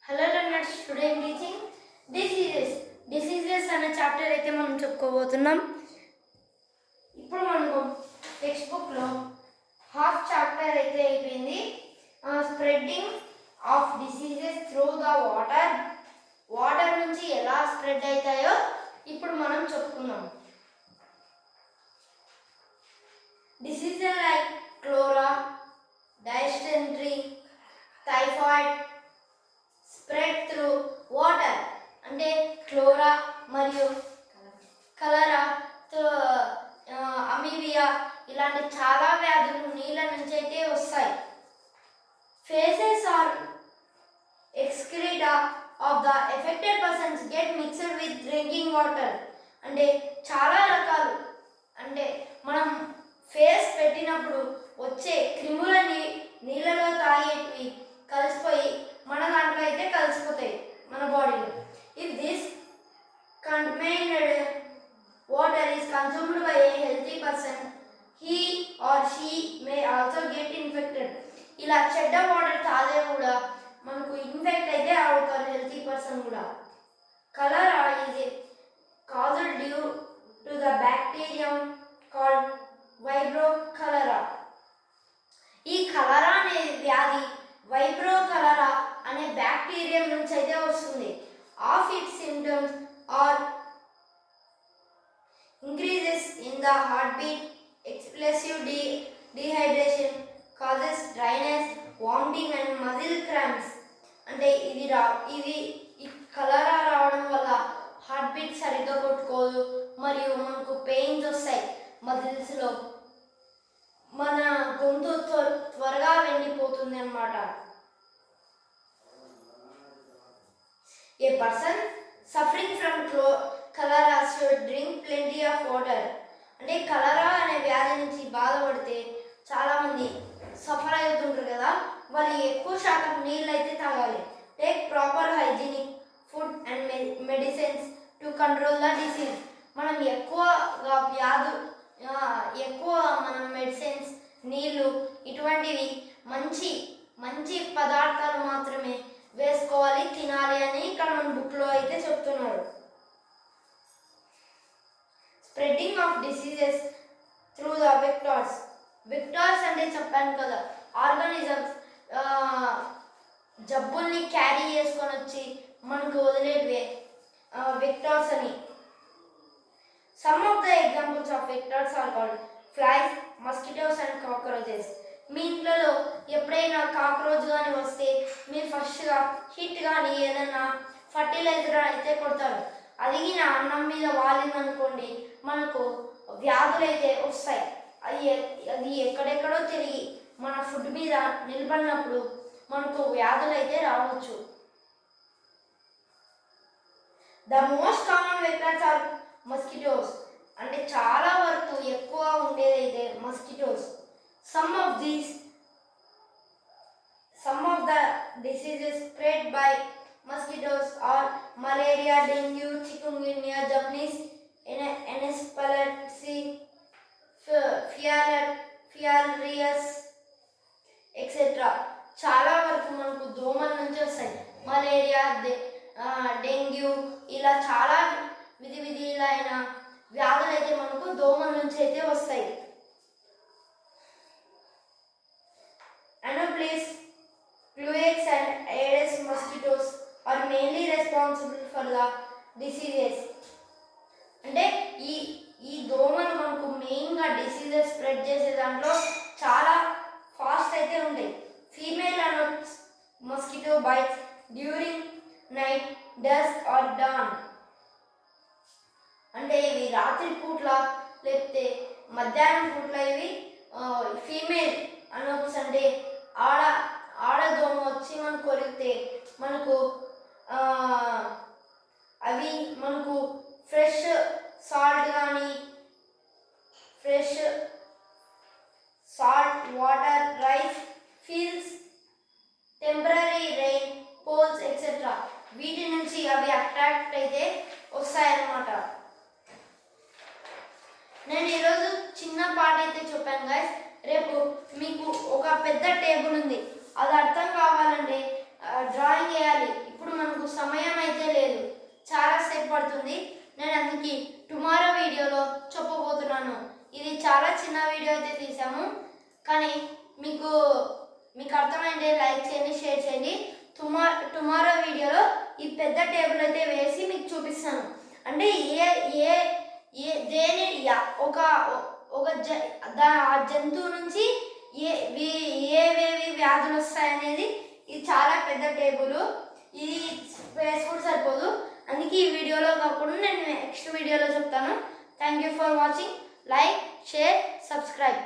Hello learners, today teaching diseases అనే chapter అయితే మనం చెప్పుకోబోతున్నాం. ఇప్పుడు మనకు టెక్స్ట్ బుక్లో హాఫ్ చాప్టర్ అయితే అయిపోయింది. Spreading of diseases through the water నుంచి ఎలా స్ప్రెడ్ అవుతాయో ఇప్పుడు మనం చెప్పుకున్నాం. Diseases like cholera, dysentery, typhoid spread through water. అంటే క్లోరా మరియు కలరా, అమీబియా ఇలాంటి చాలా వ్యాధులు నీళ్ళ నుంచి అయితే వస్తాయి. Faeces or excreta of the affected persons get mixed with drinking water. అంటే చాలా రకాలు, అంటే మనం ఫేస్ పెట్టినప్పుడు వచ్చే క్రిములని నీళ్ళలో తాగేటివి కలిసిపోయి మన దాంట్లో అయితే కలిసిపోతాయి మన బాడీలో. If this contained water is consumed by a healthy person, he or she may also get infected. ఇలా చెడ్డ వాటర్ తాగే కూడా మనకు ఇన్ఫెక్ట్ అయితే అవుతారు హెల్తీ పర్సన్ కూడా. Cholera is caused due to the bacterium called vibrio cholera. ఈ cholera అనే వ్యాధి వైబ్రో కలరా అనే బ్యాక్టీరియం నుంచి అయితే వస్తుంది. Of its symptoms are increases in the heart beat, expressive dehydration, causes dryness, vomiting and muscle cramps. అంటే ఈ కలరా రావడం వల్ల హార్ట్ బీట్ సరిగ్గా కొట్టుకోదు మరియు మనకు పెయిన్స్ వస్తాయి మజిల్స్లో, మన గొంతు త్వరగా వెండిపోతుంది అన్నమాట. A person suffering from cholera should drink plenty of water. అంటే కలరా అనే వ్యాధి నుంచి బాధపడితే చాలామంది సఫర్ అవుతుంటారు కదా, వాళ్ళు ఎక్కువ శాతం నీళ్ళు అయితే తాగాలి. Take proper hygienic food and medicines to control the disease. మనం ఎక్కువ మనం మెడిసిన్స్, నీళ్ళు ఇటువంటివి మంచి పదార్థాలు మాత్రమే వేసుకోవాలి, తినాలి అని ఇక్కడ మన బుక్లో అయితే చెప్తున్నారు. Spreading of diseases through the vectors. Vectors అంటే చెప్పాను కదా, ఆర్గానిజమ్స్ జబ్బుల్ని క్యారీ చేసుకొని వచ్చి మనకు వదిలేటివే వెక్టార్స్ అని. Some of the examples of vectors are called flies, mosquitoes and cockroaches. మీ ఇంట్లో ఎప్పుడైనా కాక్రోచ్ కానీ వస్తే మీరు ఫస్ట్గా హిట్ కానీ ఏదైనా ఫర్టిలైజర్ అయితే కొడతారు. అది నా అన్నం మీద వాలిందనుకోండి మనకు వ్యాధులు అయితే వస్తాయి. అది ఎక్కడెక్కడో తిరిగి మన ఫుడ్ మీద నిలబడినప్పుడు మనకు వ్యాధులు అయితే రావచ్చు. The most common vectors are mosquitoes. అంటే చాలా వరకు ఎక్కువ ఉండేదైతే mosquitoes. Some of the diseases spread by mosquitoes are malaria, dengue, chikungunya, Japanese encephalitis, filariasis, etc. చాలా వరకు మనకు దోమల నుంచి వస్తాయి. మలేరియా, డెంగ్యూ ఇలా చాలా విధిలైన వ్యాధులు అయితే మనకు దోమల నుంచి అయితే వస్తాయి. Anopheles, Pluex and Aedes mosquitoes are mainly responsible for the diseases. అంటే ఈ దోమలు మనకు మెయిన్గా డిసీజెస్ స్ప్రెడ్ చేసే దాంట్లో చాలా ఫాస్ట్ అయితే ఉంటాయి. Female anopheles mosquito bites during night, dusk or dawn. అంటే ఇవి రాత్రి పూట్ల లేకపోతే మధ్యాహ్నం పూట్ల ఇవి ఫీమేల్ అనోప్స్ అంటే ఆడదోమ వచ్చి మనకు కొరికితే మనకు అవి మనకు ఫ్రెష్ సాల్ట్ కానీ fresh salt water, rice fields, temporary rain pools etcetera వీటి నుంచి అవి అట్రాక్ట్ అయితే వస్తాయన్నమాట. నేను ఈరోజు చిన్న పాట అయితే చెప్పాను గైస్. రేపు మీకు ఒక పెద్ద టేబుల్ ఉంది, అది అర్థం కావాలంటే డ్రాయింగ్ వేయాలి. ఇప్పుడు చిన్న వీడియో అయితే తీసాము, కానీ మీకు అర్థమైంది. లైక్ చేయండి, షేర్ చేయండి. టుమారో వీడియోలో ఈ పెద్ద టేబుల్ అయితే వేసి మీకు చూపిస్తాను. అంటే దేని ఆ జంతువు నుంచి ఏవేవి వ్యాధులు వస్తాయనేది ఇది చాలా పెద్ద టేబుల్. ఇది వేసుకుంటే సరిపోదు, అందుకే ఈ వీడియోలో కాకుండా నేను నెక్స్ట్ వీడియోలో చెప్తాను. Thank you for watching. Like, share, subscribe.